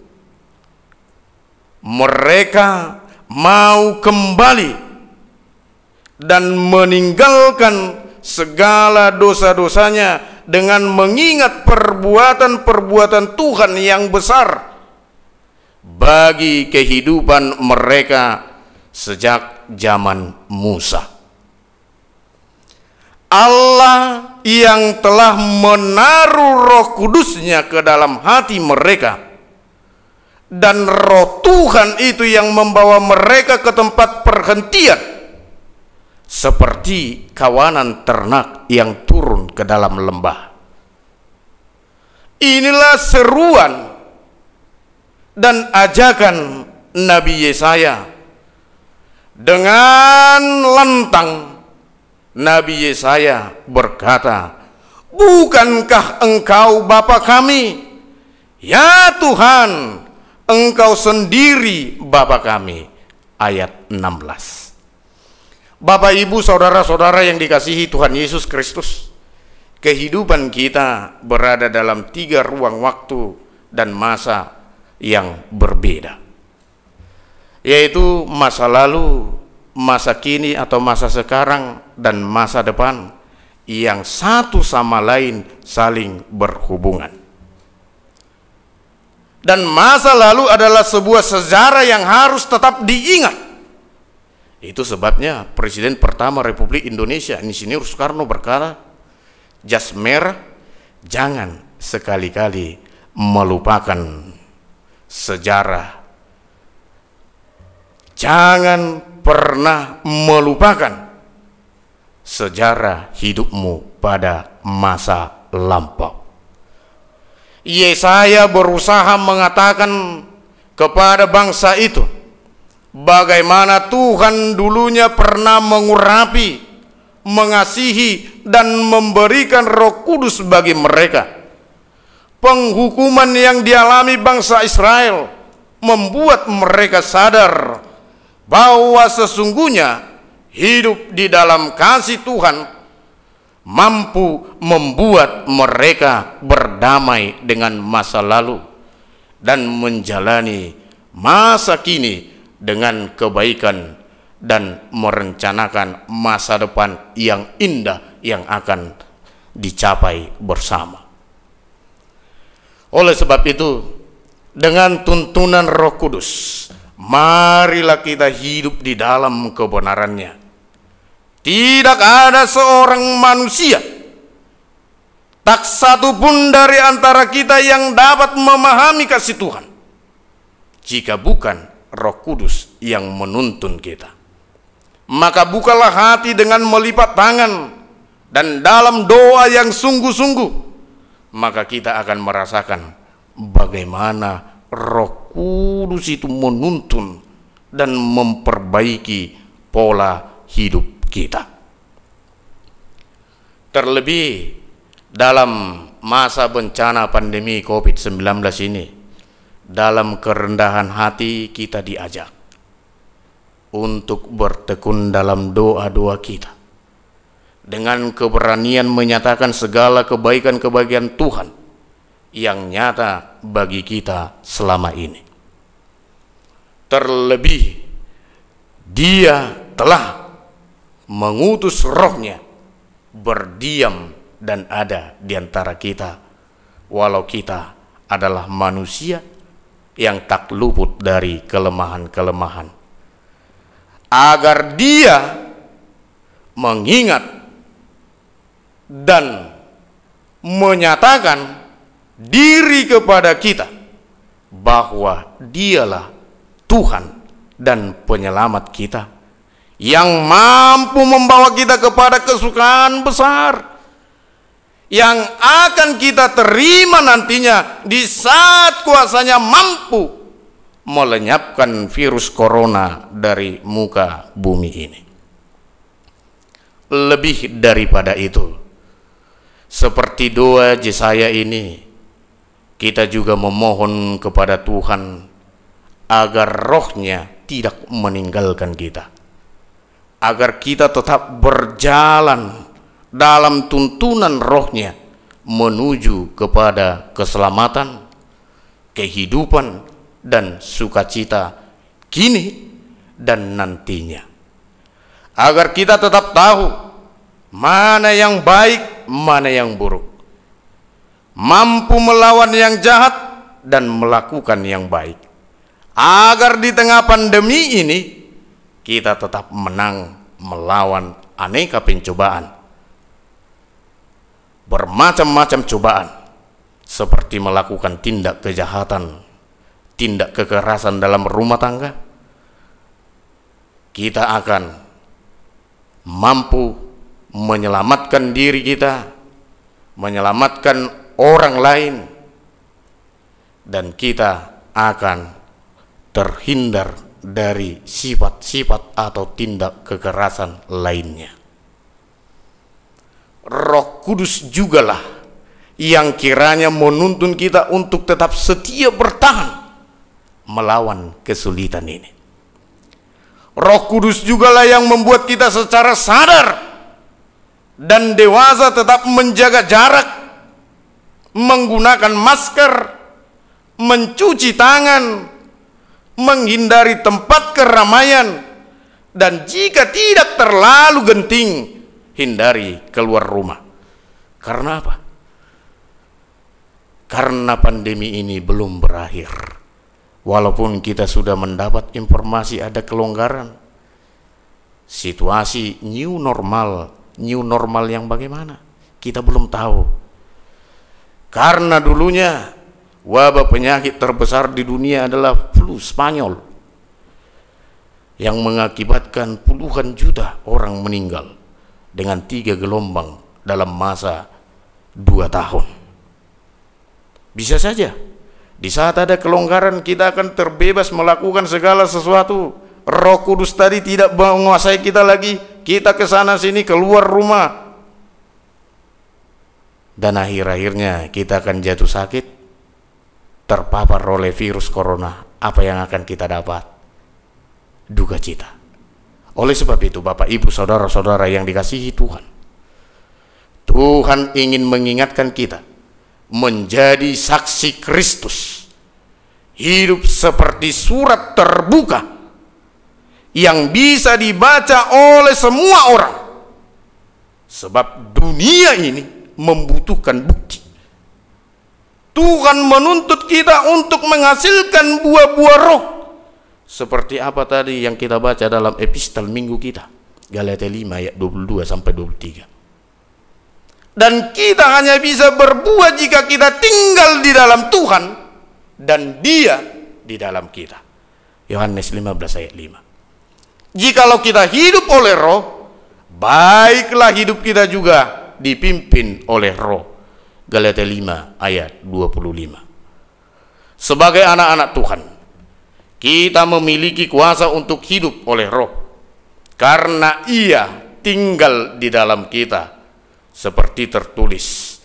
mereka mau kembali dan meninggalkan segala dosa-dosanya dengan mengingat perbuatan-perbuatan Tuhan yang besar bagi kehidupan mereka sejak zaman Musa. Allah yang telah menaruh Roh Kudus-Nya ke dalam hati mereka, dan Roh Tuhan itu yang membawa mereka ke tempat perhentian, seperti kawanan ternak yang turun ke dalam lembah. Inilah seruan dan ajakan Nabi Yesaya. Dengan lantang Nabi Yesaya berkata, "Bukankah Engkau Bapa kami, ya Tuhan, Engkau sendiri Bapa kami. Ayat 16. Bapak, Ibu, saudara-saudara yang dikasihi Tuhan Yesus Kristus, kehidupan kita berada dalam 3 ruang waktu dan masa yang berbeda, yaitu masa lalu, masa kini atau masa sekarang, dan masa depan yang satu sama lain saling berhubungan. Dan masa lalu adalah sebuah sejarah yang harus tetap diingat. Itu sebabnya Presiden pertama Republik Indonesia, Insinyur Soekarno, berkata, jas merah jangan sekali-kali melupakan sejarah. Jangan pernah melupakan sejarah hidupmu pada masa lampau. Yesaya berusaha mengatakan kepada bangsa itu bagaimana Tuhan dulunya pernah mengurapi, mengasihi, dan memberikan Roh Kudus bagi mereka. Penghukuman yang dialami bangsa Israel membuat mereka sadar bahwa sesungguhnya hidup di dalam kasih Tuhan mampu membuat mereka berdamai dengan masa lalu dan menjalani masa kini dengan kebaikan dan merencanakan masa depan yang indah yang akan dicapai bersama. Oleh sebab itu, dengan tuntunan Roh Kudus, marilah kita hidup di dalam kebenarannya. Tidak ada seorang manusia, tak satu pun dari antara kita yang dapat memahami kasih Tuhan jika bukan Roh Kudus yang menuntun kita. Maka bukalah hati dengan melipat tangan dan dalam doa yang sungguh-sungguh, maka kita akan merasakan bagaimana Roh Kudus itu menuntun dan memperbaiki pola hidup kita. Terlebih dalam masa bencana pandemi COVID-19 ini, dalam kerendahan hati kita diajak untuk bertekun dalam doa-doa kita, dengan keberanian menyatakan segala kebaikan-kebaikan Tuhan yang nyata bagi kita selama ini. Terlebih Dia telah mengutus Roh-Nya berdiam dan ada di antara kita, walau kita adalah manusia yang tak luput dari kelemahan-kelemahan, agar Dia mengingat dan menyatakan diri kepada kita bahwa Dialah Tuhan dan penyelamat kita, yang mampu membawa kita kepada kesukaan besar yang akan kita terima nantinya di saat kuasanya mampu melenyapkan virus corona dari muka bumi ini. Lebih daripada itu, seperti doa Yesaya ini, kita juga memohon kepada Tuhan agar Roh-Nya tidak meninggalkan kita, agar kita tetap berjalan dalam tuntunan Roh-Nya menuju kepada keselamatan, kehidupan, dan sukacita kini dan nantinya, agar kita tetap tahu mana yang baik, mana yang buruk, mampu melawan yang jahat dan melakukan yang baik, agar di tengah pandemi ini kita tetap menang melawan aneka pencobaan, bermacam-macam cobaan, seperti melakukan tindak kejahatan, tindak kekerasan dalam rumah tangga. Kita akan mampu menyelamatkan diri kita, menyelamatkan orang lain, dan kita akan terhindar dari sifat-sifat atau tindak kekerasan lainnya. Roh Kudus jugalah yang kiranya menuntun kita untuk tetap setia bertahan melawan kesulitan ini. Roh Kudus jugalah yang membuat kita secara sadar dan dewasa tetap menjaga jarak, menggunakan masker, mencuci tangan, menghindari tempat keramaian, dan jika tidak terlalu genting, hindari keluar rumah. Karena apa? Karena pandemi ini belum berakhir. Walaupun kita sudah mendapat informasi ada kelonggaran, situasi new normal yang bagaimana? Kita belum tahu. Karena dulunya wabah penyakit terbesar di dunia adalah flu Spanyol yang mengakibatkan puluhan juta orang meninggal dengan 3 gelombang dalam masa 2 tahun. Bisa saja di saat ada kelonggaran kita akan terbebas melakukan segala sesuatu. Roh Kudus tadi tidak menguasai kita lagi. Kita ke sana sini, keluar rumah, dan akhir-akhirnya kita akan jatuh sakit, terpapar oleh virus corona. Apa yang akan kita dapat? Duka cita. Oleh sebab itu, Bapak, Ibu, saudara-saudara yang dikasihi Tuhan, Tuhan ingin mengingatkan kita menjadi saksi Kristus, hidup seperti surat terbuka yang bisa dibaca oleh semua orang, sebab dunia ini membutuhkan bukti. Tuhan menuntut kita untuk menghasilkan buah-buah roh, seperti apa tadi yang kita baca dalam epistel minggu kita, Galatia 5 ayat 22 sampai 23. Dan kita hanya bisa berbuah jika kita tinggal di dalam Tuhan dan Dia di dalam kita. Yohanes 15 ayat 5. Jikalau kita hidup oleh roh, baiklah hidup kita juga dipimpin oleh roh. Galatia 5 ayat 25. Sebagai anak-anak Tuhan, kita memiliki kuasa untuk hidup oleh roh, karena Ia tinggal di dalam kita. Seperti tertulis,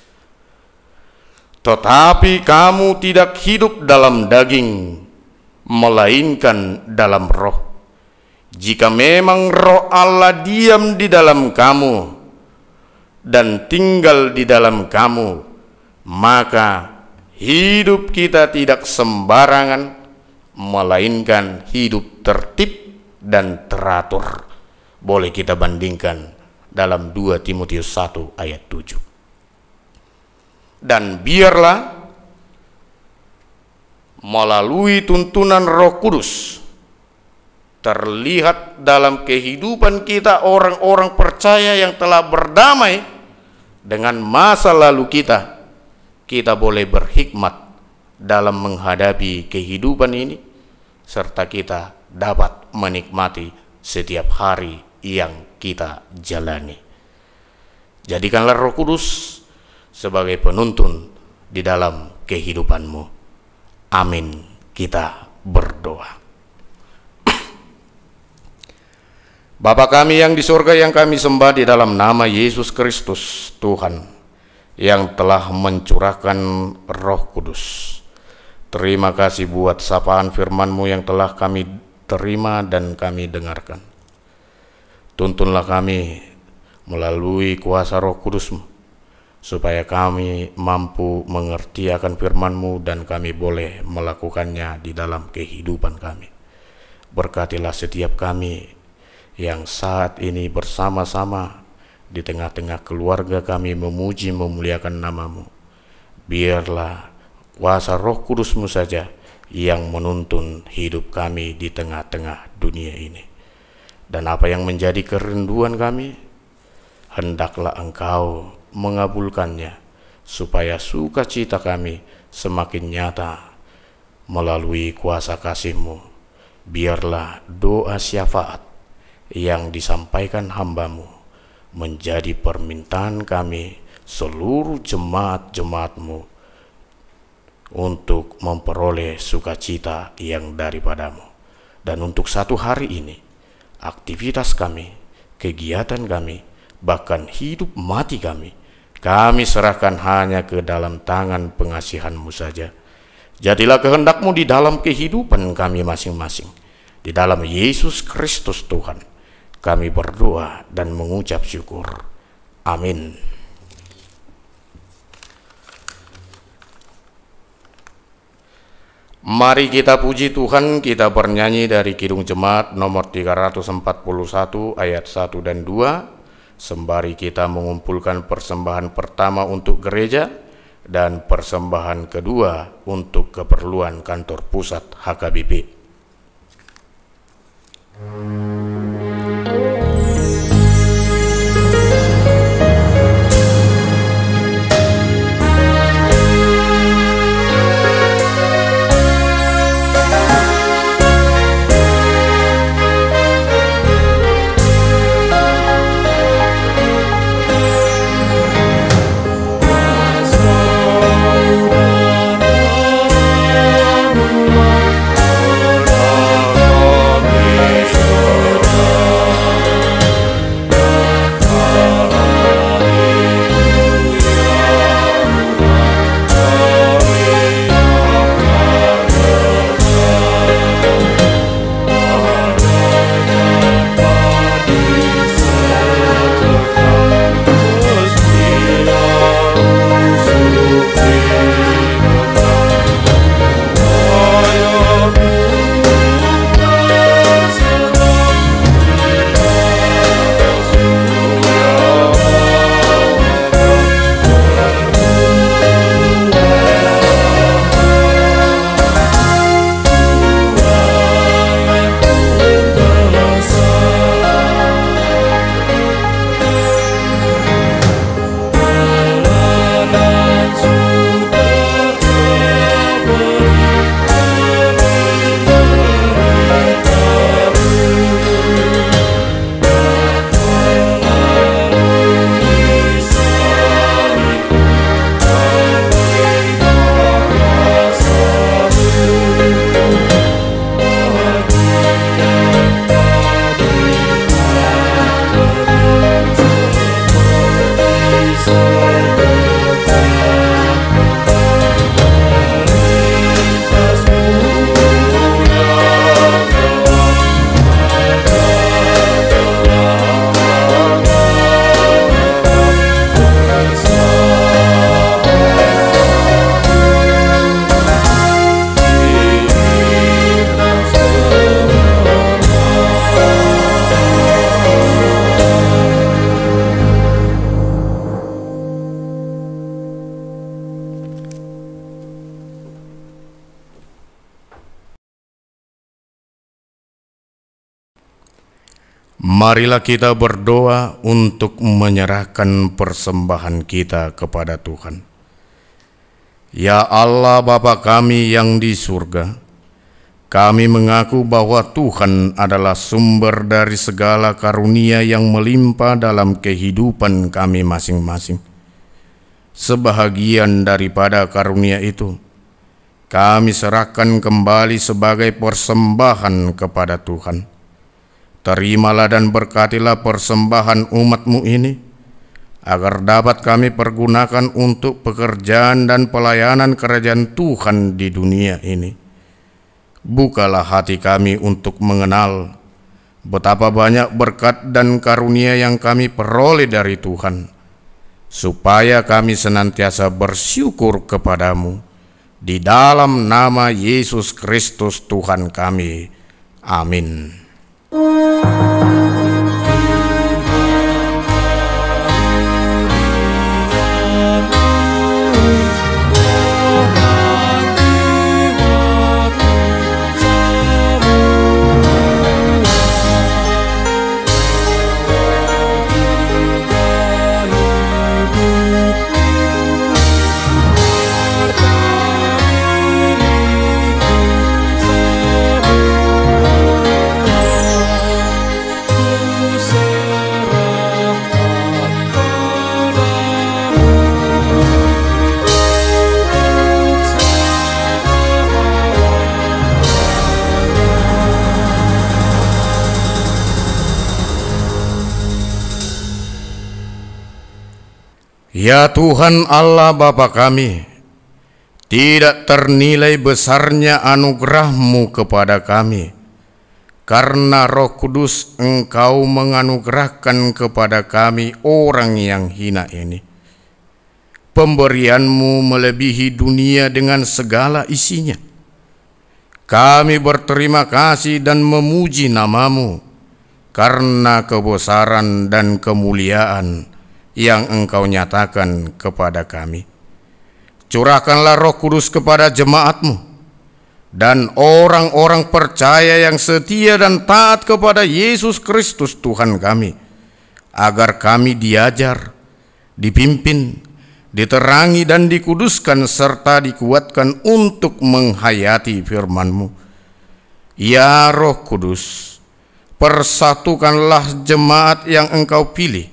tetapi kamu tidak hidup dalam daging, melainkan dalam roh. Jika memang roh Allah diam di dalam kamu dan tinggal di dalam kamu, maka hidup kita tidak sembarangan, melainkan hidup tertib dan teratur. Boleh kita bandingkan dalam 2 Timotius 1 ayat 7. Dan biarlah melalui tuntunan Roh Kudus terlihat dalam kehidupan kita orang-orang percaya yang telah berdamai dengan masa lalu kita. Kita boleh berhikmat dalam menghadapi kehidupan ini, serta kita dapat menikmati setiap hari yang kita jalani. Jadikanlah Roh Kudus sebagai penuntun di dalam kehidupanmu. Amin. Kita berdoa. Bapa kami yang di surga, yang kami sembah di dalam nama Yesus Kristus Tuhan, yang telah mencurahkan Roh Kudus. Terima kasih buat sapaan firman-Mu yang telah kami terima dan kami dengarkan. Tuntunlah kami melalui kuasa Roh Kudus-Mu, supaya kami mampu mengerti akan firman-Mu dan kami boleh melakukannya di dalam kehidupan kami. Berkatilah setiap kami yang saat ini bersama-sama di tengah-tengah keluarga kami memuji memuliakan nama-Mu. Biarlah kuasa Roh Kudus-Mu saja yang menuntun hidup kami di tengah-tengah dunia ini. Dan apa yang menjadi kerinduan kami, hendaklah Engkau mengabulkannya, supaya sukacita kami semakin nyata melalui kuasa kasih-Mu. Biarlah doa syafaat yang disampaikan hamba-Mu menjadi permintaan kami seluruh jemaat-jemaat-Mu untuk memperoleh sukacita yang daripada-Mu. Dan untuk satu hari ini, aktivitas kami, kegiatan kami, bahkan hidup mati kami serahkan hanya ke dalam tangan pengasihan-Mu saja. Jadilah kehendak-Mu di dalam kehidupan kami masing-masing. Di dalam Yesus Kristus Tuhan, kami berdoa dan mengucap syukur. Amin. Mari kita puji Tuhan, kita bernyanyi dari Kidung Jemaat nomor 341 ayat 1 dan 2. Sembari kita mengumpulkan persembahan pertama untuk gereja dan persembahan kedua untuk keperluan kantor pusat HKBP. Marilah kita berdoa untuk menyerahkan persembahan kita kepada Tuhan. Ya Allah Bapa kami yang di surga, kami mengaku bahwa Tuhan adalah sumber dari segala karunia yang melimpah dalam kehidupan kami masing-masing. Sebahagian daripada karunia itu, kami serahkan kembali sebagai persembahan kepada Tuhan. Terimalah dan berkatilah persembahan umat-Mu ini, agar dapat kami pergunakan untuk pekerjaan dan pelayanan kerajaan Tuhan di dunia ini. Bukalah hati kami untuk mengenal betapa banyak berkat dan karunia yang kami peroleh dari Tuhan, supaya kami senantiasa bersyukur kepada-Mu. Di dalam nama Yesus Kristus Tuhan kami. Amin. Ya Tuhan Allah Bapa kami, tidak ternilai besarnya anugerah-Mu kepada kami, karena Roh Kudus Engkau menganugerahkan kepada kami orang yang hina ini. Pemberian-Mu melebihi dunia dengan segala isinya. Kami berterima kasih dan memuji nama-Mu karena kebesaran dan kemuliaan yang Engkau nyatakan kepada kami. Curahkanlah Roh Kudus kepada jemaat-Mu dan orang-orang percaya yang setia dan taat kepada Yesus Kristus Tuhan kami, agar kami diajar, dipimpin, diterangi dan dikuduskan serta dikuatkan untuk menghayati firman-Mu. Ya Roh Kudus, persatukanlah jemaat yang Engkau pilih,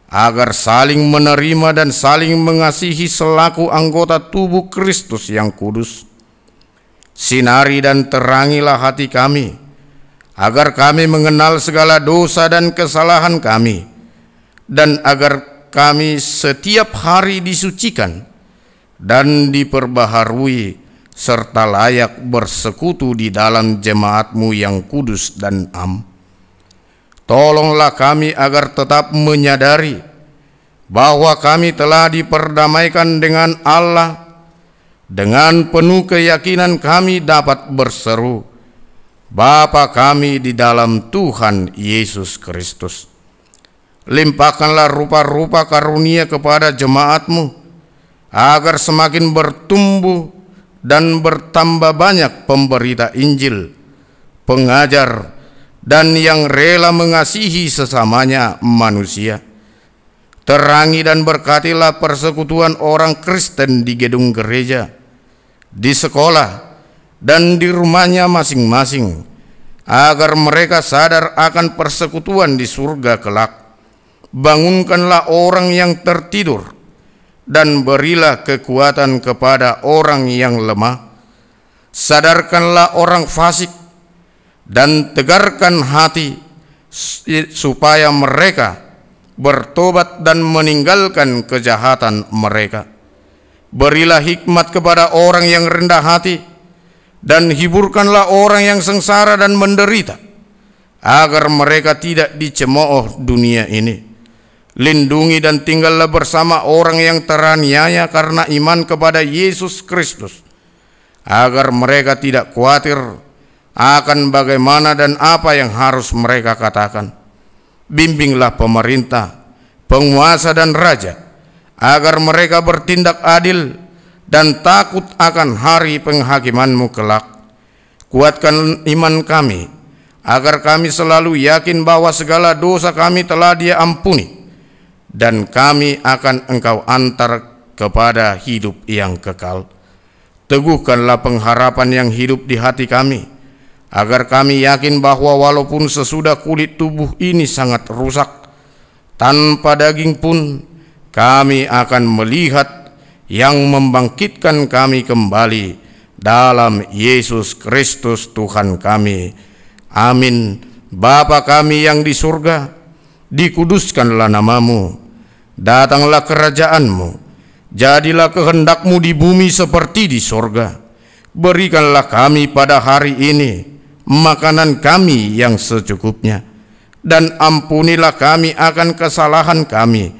agar saling menerima dan saling mengasihi selaku anggota tubuh Kristus yang kudus. Sinari dan terangilah hati kami, agar kami mengenal segala dosa dan kesalahan kami, dan agar kami setiap hari disucikan dan diperbaharui, serta layak bersekutu di dalam jemaat-Mu yang kudus dan am. Tolonglah kami agar tetap menyadari bahwa kami telah diperdamaikan dengan Allah. Dengan penuh keyakinan kami dapat berseru, Bapa kami di dalam Tuhan Yesus Kristus. Limpahkanlah rupa-rupa karunia kepada jemaat-Mu, agar semakin bertumbuh dan bertambah banyak pemberita Injil, pengajar, dan yang rela mengasihi sesamanya manusia. Terangi dan berkatilah persekutuan orang Kristen di gedung gereja, di sekolah, dan di rumahnya masing-masing, agar mereka sadar akan persekutuan di surga kelak. Bangunkanlah orang yang tertidur, dan berilah kekuatan kepada orang yang lemah. Sadarkanlah orang fasik, dan tegarkan hati, supaya mereka bertobat dan meninggalkan kejahatan mereka. Berilah hikmat kepada orang yang rendah hati, dan hiburkanlah orang yang sengsara dan menderita, agar mereka tidak dicemooh dunia ini. Lindungi dan tinggallah bersama orang yang teraniaya karena iman kepada Yesus Kristus, agar mereka tidak khawatir akan bagaimana dan apa yang harus mereka katakan. Bimbinglah pemerintah, penguasa dan raja, agar mereka bertindak adil dan takut akan hari penghakiman-Mu kelak. Kuatkan iman kami, agar kami selalu yakin bahwa segala dosa kami telah Dia ampuni, dan kami akan Engkau antar kepada hidup yang kekal. Teguhkanlah pengharapan yang hidup di hati kami, agar kami yakin bahwa walaupun sesudah kulit tubuh ini sangat rusak, tanpa daging pun kami akan melihat yang membangkitkan kami kembali dalam Yesus Kristus Tuhan kami. Amin. Bapa kami yang di surga, dikuduskanlah nama-Mu, datanglah kerajaan-Mu, jadilah kehendak-Mu di bumi seperti di surga. Berikanlah kami pada hari ini makanan kami yang secukupnya, dan ampunilah kami akan kesalahan kami,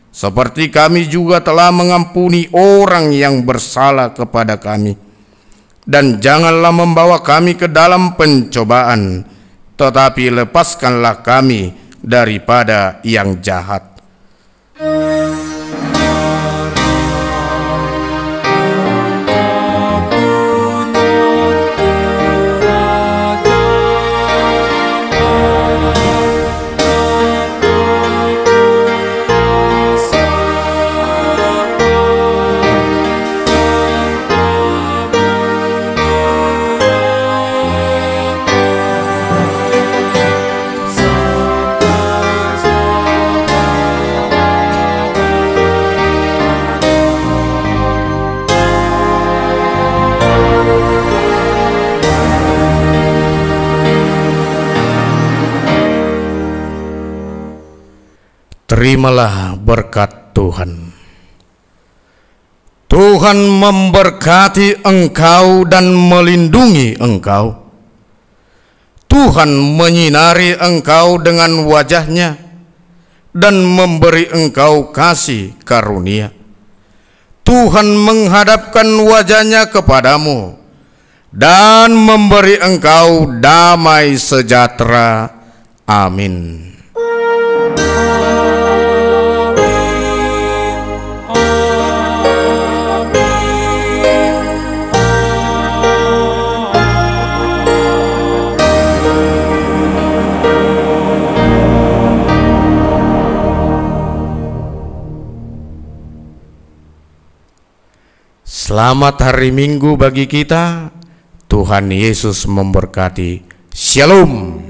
seperti kami juga telah mengampuni orang yang bersalah kepada kami. Dan janganlah membawa kami ke dalam pencobaan, tetapi lepaskanlah kami daripada yang jahat. Terimalah berkat Tuhan. Tuhan memberkati engkau dan melindungi engkau. Tuhan menyinari engkau dengan wajah-Nya dan memberi engkau kasih karunia. Tuhan menghadapkan wajah-Nya kepadamu dan memberi engkau damai sejahtera. Amin. Selamat hari Minggu bagi kita. Tuhan Yesus memberkati. Shalom.